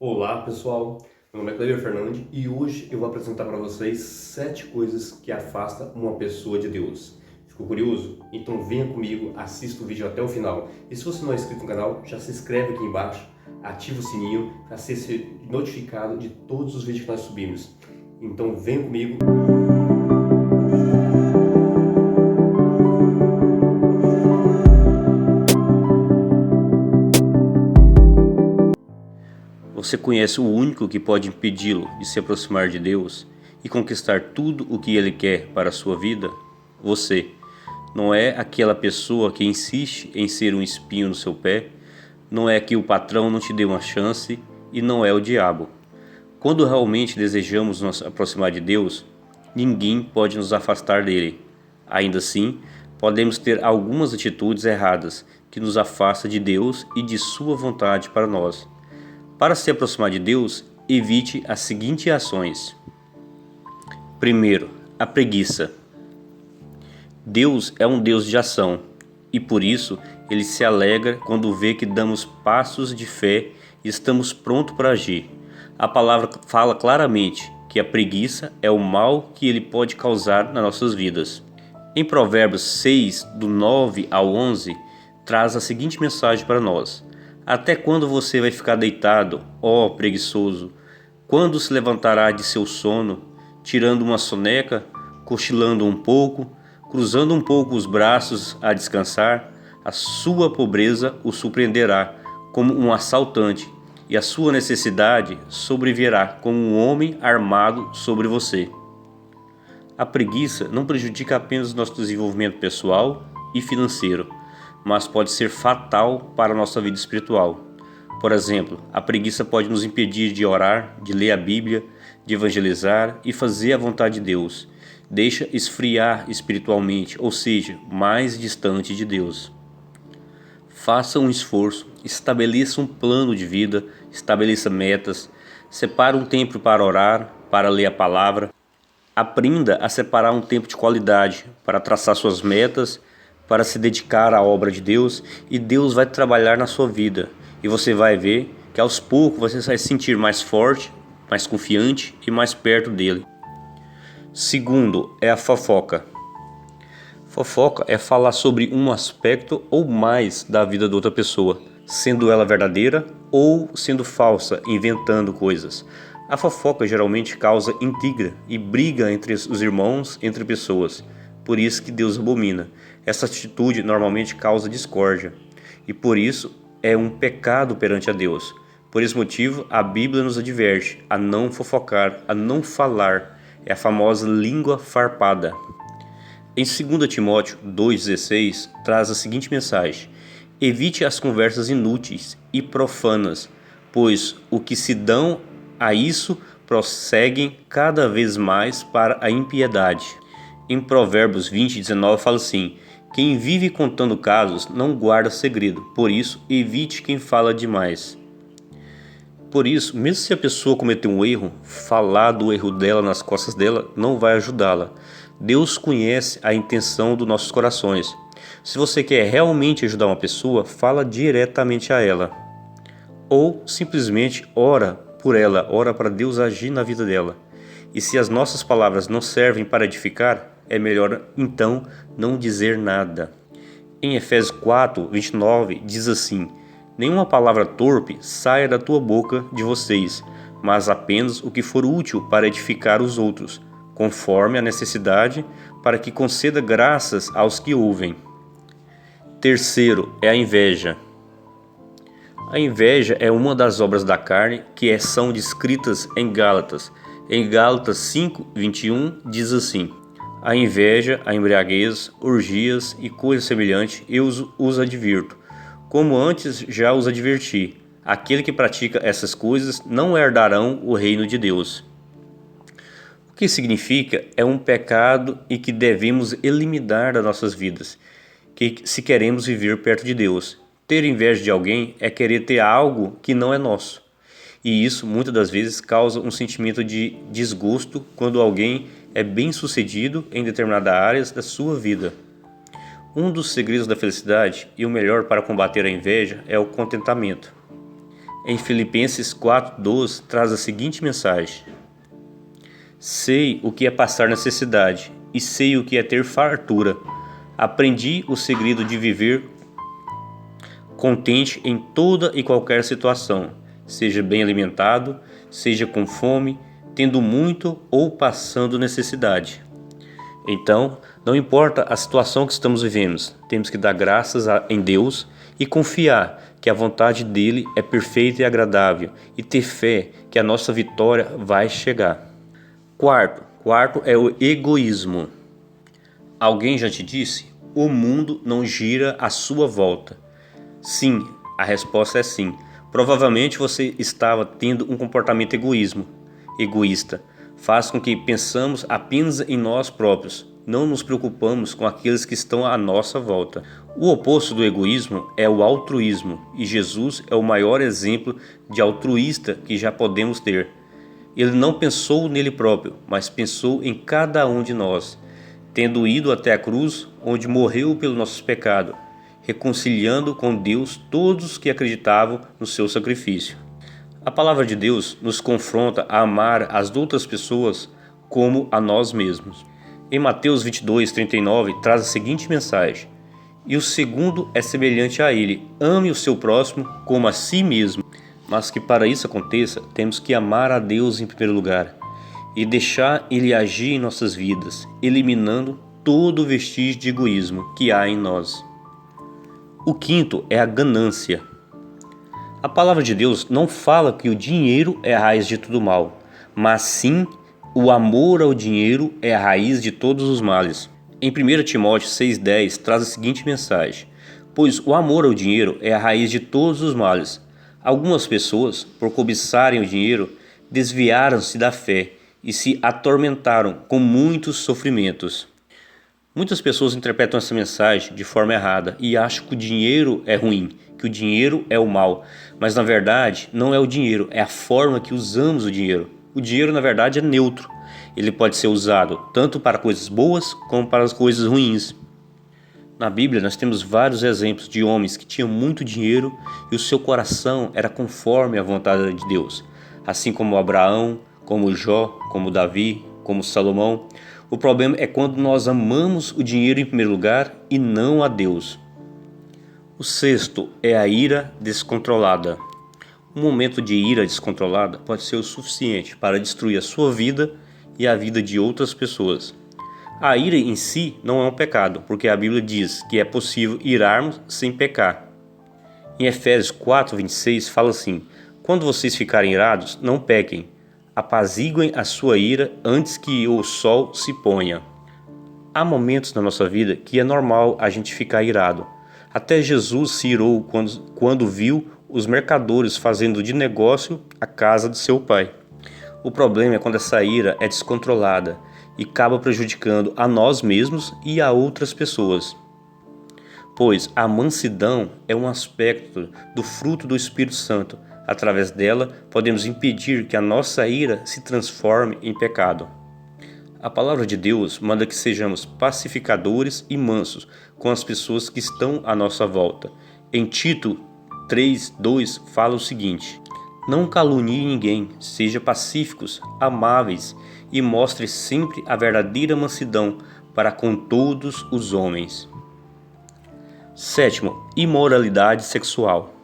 Olá pessoal, meu nome é Cleber Fernandes e hoje eu vou apresentar para vocês 7 coisas que afastam uma pessoa de Deus. Ficou curioso? Então venha comigo, assista o vídeo até o final. E se você não é inscrito no canal, já se inscreve aqui embaixo, ativa o sininho para ser notificado de todos os vídeos que nós subimos. Então venha comigo. Você conhece o único que pode impedi-lo de se aproximar de Deus e conquistar tudo o que Ele quer para a sua vida? Você. Não é aquela pessoa que insiste em ser um espinho no seu pé, não é que o patrão não te dê uma chance e não é o diabo. Quando realmente desejamos nos aproximar de Deus, ninguém pode nos afastar dele. Ainda assim, podemos ter algumas atitudes erradas que nos afastam de Deus e de sua vontade para nós. Para se aproximar de Deus, evite as seguintes ações. Primeiro, a preguiça. Deus é um Deus de ação e por isso Ele se alegra quando vê que damos passos de fé e estamos prontos para agir. A palavra fala claramente que a preguiça é o mal que Ele pode causar nas nossas vidas. Em Provérbios 6, do 9 ao 11, traz a seguinte mensagem para nós. Até quando você vai ficar deitado, ó preguiçoso? Quando se levantará de seu sono, tirando uma soneca, cochilando um pouco, cruzando um pouco os braços a descansar? A sua pobreza o surpreenderá como um assaltante, e a sua necessidade sobrevirá como um homem armado sobre você. A preguiça não prejudica apenas nosso desenvolvimento pessoal e financeiro, mas pode ser fatal para a nossa vida espiritual. Por exemplo, a preguiça pode nos impedir de orar, de ler a Bíblia, de evangelizar e fazer a vontade de Deus. Deixa esfriar espiritualmente, ou seja, mais distante de Deus. Faça um esforço, estabeleça um plano de vida, estabeleça metas, separe um tempo para orar, para ler a palavra. Aprenda a separar um tempo de qualidade para traçar suas metas, para se dedicar à obra de Deus, e Deus vai trabalhar na sua vida. E você vai ver que aos poucos você vai se sentir mais forte, mais confiante e mais perto dele. Segundo, é a fofoca. Fofoca é falar sobre um aspecto ou mais da vida de outra pessoa, sendo ela verdadeira ou sendo falsa, inventando coisas. A fofoca geralmente causa intriga e briga entre os irmãos, entre pessoas. Por isso que Deus abomina. Essa atitude normalmente causa discórdia e por isso é um pecado perante a Deus. Por esse motivo, a Bíblia nos adverte a não fofocar, a não falar. É a famosa língua farpada. Em 2 Timóteo 2,16 traz a seguinte mensagem: evite as conversas inúteis e profanas, pois o que se dão a isso prosseguem cada vez mais para a impiedade. Em Provérbios 20:19 fala assim: quem vive contando casos não guarda segredo, por isso evite quem fala demais. Por isso, mesmo se a pessoa cometer um erro, falar do erro dela nas costas dela não vai ajudá-la. Deus conhece a intenção dos nossos corações. Se você quer realmente ajudar uma pessoa, fala diretamente a ela. Ou simplesmente ora por ela, ora para Deus agir na vida dela. E se as nossas palavras não servem para edificar, é melhor então não dizer nada. Em Efésios 4:29 diz assim: nenhuma palavra torpe saia da tua boca de vocês, mas apenas o que for útil para edificar os outros, conforme a necessidade, para que conceda graças aos que ouvem. Terceiro é a inveja. A inveja é uma das obras da carne que são descritas em Gálatas. Em Gálatas 5:21 diz assim: a inveja, a embriaguez, orgias e coisas semelhantes eu os advirto, como antes já os adverti. Aquele que pratica essas coisas não herdarão o reino de Deus. O que significa é um pecado e que devemos eliminar das nossas vidas, se queremos viver perto de Deus. Ter inveja de alguém é querer ter algo que não é nosso. E isso muitas das vezes causa um sentimento de desgosto quando alguém é bem-sucedido em determinadas áreas da sua vida. Um dos segredos da felicidade e o melhor para combater a inveja é o contentamento. em Filipenses 4:12, traz a seguinte mensagem: sei o que é passar necessidade e sei o que é ter fartura. Aprendi o segredo de viver contente em toda e qualquer situação, seja bem alimentado, seja com fome, tendo muito ou passando necessidade. Então, não importa a situação que estamos vivendo, temos que dar graças em Deus e confiar que a vontade dele é perfeita e agradável e ter fé que a nossa vitória vai chegar. Quarto é o egoísmo. Alguém já te disse? O mundo não gira à sua volta. Sim, a resposta é sim. Provavelmente você estava tendo um comportamento egoísta. Faz com que pensamos apenas em nós próprios. Não nos preocupamos com aqueles que estão à nossa volta. O oposto do egoísmo é o altruísmo, e Jesus é o maior exemplo de altruísta que já podemos ter. Ele não pensou nele próprio, mas pensou em cada um de nós, tendo ido até a cruz, onde morreu pelos nossos pecados, reconciliando com Deus todos que acreditavam no seu sacrifício. A palavra de Deus nos confronta a amar as outras pessoas como a nós mesmos. Em Mateus 22:39 traz a seguinte mensagem: e o segundo é semelhante a ele, ame o seu próximo como a si mesmo. Mas que para isso aconteça, temos que amar a Deus em primeiro lugar e deixar Ele agir em nossas vidas, eliminando todo o vestígio de egoísmo que há em nós. O quinto é a ganância. A palavra de Deus não fala que o dinheiro é a raiz de todo mal, mas sim o amor ao dinheiro é a raiz de todos os males. Em 1 Timóteo 6,10 traz a seguinte mensagem: pois o amor ao dinheiro é a raiz de todos os males. Algumas pessoas, por cobiçarem o dinheiro, desviaram-se da fé e se atormentaram com muitos sofrimentos. Muitas pessoas interpretam essa mensagem de forma errada e acham que o dinheiro é ruim, que o dinheiro é o mal. Mas na verdade não é o dinheiro, é a forma que usamos o dinheiro. O dinheiro na verdade é neutro. Ele pode ser usado tanto para coisas boas como para as coisas ruins. Na Bíblia nós temos vários exemplos de homens que tinham muito dinheiro e o seu coração era conforme a vontade de Deus. Assim como Abraão, como Jó, como Davi, como Salomão. O problema é quando nós amamos o dinheiro em primeiro lugar e não a Deus. O sexto é a ira descontrolada. Um momento de ira descontrolada pode ser o suficiente para destruir a sua vida e a vida de outras pessoas. A ira em si não é um pecado, porque a Bíblia diz que é possível irarmos sem pecar. Em Efésios 4:26 fala assim: quando vocês ficarem irados, não pequem. Apaziguem a sua ira antes que o sol se ponha. Há momentos na nossa vida que é normal a gente ficar irado. Até Jesus se irou quando viu os mercadores fazendo de negócio a casa de seu pai. O problema é quando essa ira é descontrolada e acaba prejudicando a nós mesmos e a outras pessoas. Pois a mansidão é um aspecto do fruto do Espírito Santo. Através dela, podemos impedir que a nossa ira se transforme em pecado. A palavra de Deus manda que sejamos pacificadores e mansos com as pessoas que estão à nossa volta. Em Tito 3:2 fala o seguinte: não calunie ninguém, seja pacíficos, amáveis e mostre sempre a verdadeira mansidão para com todos os homens. Sétimo, imoralidade sexual.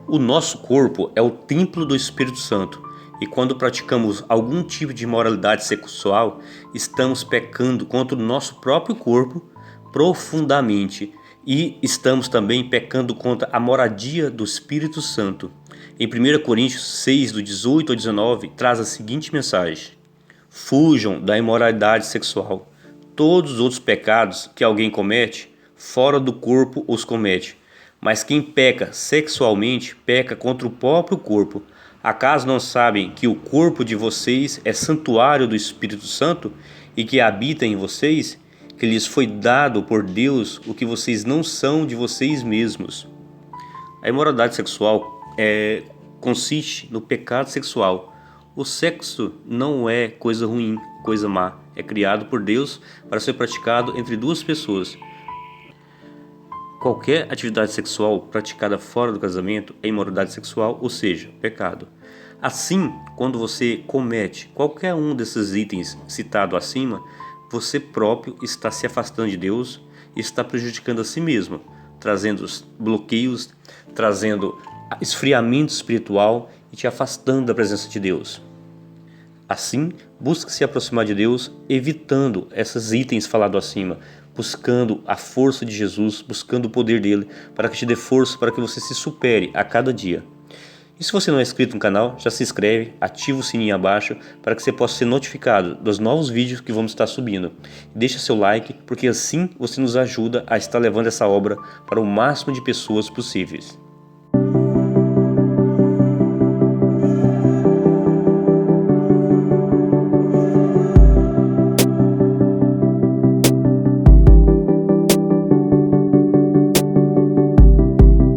O nosso corpo é o templo do Espírito Santo e quando praticamos algum tipo de imoralidade sexual, estamos pecando contra o nosso próprio corpo profundamente e estamos também pecando contra a moradia do Espírito Santo. Em 1 Coríntios 6, do 18 ao 19, traz a seguinte mensagem: fujam da imoralidade sexual. Todos os outros pecados que alguém comete, fora do corpo os comete. Mas quem peca sexualmente, peca contra o próprio corpo. Acaso não sabem que o corpo de vocês é santuário do Espírito Santo e que habita em vocês, que lhes foi dado por Deus o que vocês não são de vocês mesmos? A imoralidade sexual consiste no pecado sexual. O sexo não é coisa ruim, coisa má. É criado por Deus para ser praticado entre duas pessoas. Qualquer atividade sexual praticada fora do casamento é imoralidade sexual, ou seja, pecado. Assim, quando você comete qualquer um desses itens citados acima, você próprio está se afastando de Deus e está prejudicando a si mesmo, trazendo bloqueios, trazendo esfriamento espiritual e te afastando da presença de Deus. Assim, busque se aproximar de Deus, evitando esses itens falados acima, buscando a força de Jesus, buscando o poder dele, para que te dê força, para que você se supere a cada dia. E se você não é inscrito no canal, já se inscreve, ativa o sininho abaixo, para que você possa ser notificado dos novos vídeos que vamos estar subindo. Deixa seu like, porque assim você nos ajuda a estar levando essa obra para o máximo de pessoas possíveis.